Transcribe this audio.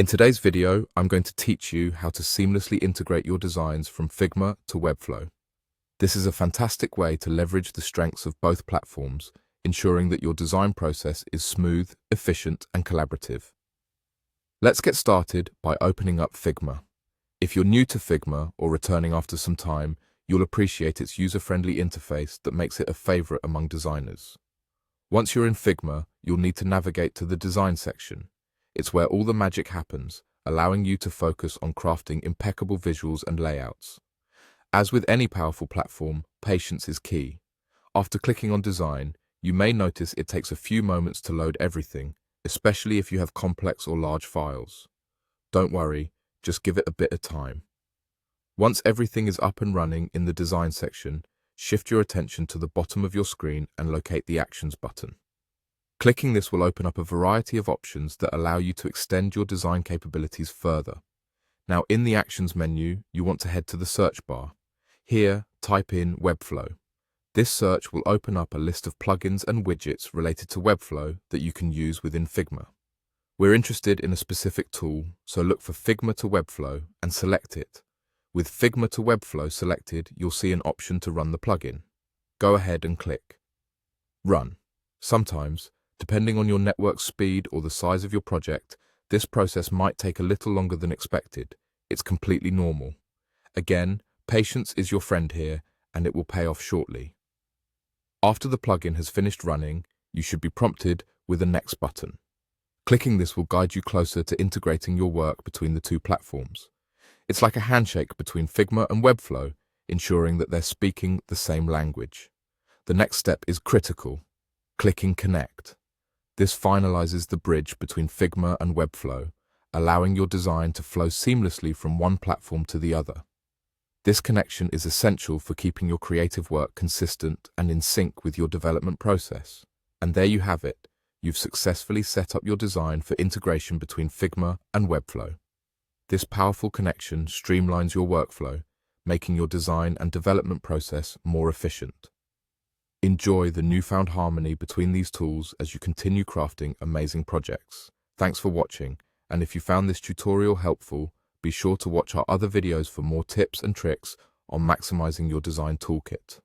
In today's video, I'm going to teach you how to seamlessly integrate your designs from Figma to Webflow. This is a fantastic way to leverage the strengths of both platforms, ensuring that your design process is smooth, efficient, and collaborative. Let's get started by opening up Figma. If you're new to Figma or returning after some time, you'll appreciate its user-friendly interface that makes it a favorite among designers. Once you're in Figma, you'll need to navigate to the Design section. It's where all the magic happens, allowing you to focus on crafting impeccable visuals and layouts. As with any powerful platform, patience is key. After clicking on Design, you may notice it takes a few moments to load everything, especially if you have complex or large files. Don't worry, just give it a bit of time. Once everything is up and running in the Design section, shift your attention to the bottom of your screen and locate the Actions button. Clicking this will open up a variety of options that allow you to extend your design capabilities further. Now, in the Actions menu, you want to head to the search bar. Here, type in Webflow. This search will open up a list of plugins and widgets related to Webflow that you can use within Figma. We're interested in a specific tool, so look for Figma to Webflow and select it. With Figma to Webflow selected, you'll see an option to run the plugin. Go ahead and click Run. Sometimes, depending on your network speed or the size of your project, this process might take a little longer than expected. It's completely normal. Again, patience is your friend here, and it will pay off shortly. After the plugin has finished running, you should be prompted with a Next button. Clicking this will guide you closer to integrating your work between the two platforms. It's like a handshake between Figma and Webflow, ensuring that they're speaking the same language. The next step is critical. Clicking Connect. This finalizes the bridge between Figma and Webflow, allowing your design to flow seamlessly from one platform to the other. This connection is essential for keeping your creative work consistent and in sync with your development process. And there you have it. You've successfully set up your design for integration between Figma and Webflow. This powerful connection streamlines your workflow, making your design and development process more efficient. Enjoy the newfound harmony between these tools as you continue crafting amazing projects. Thanks for watching, and if you found this tutorial helpful, be sure to watch our other videos for more tips and tricks on maximizing your design toolkit.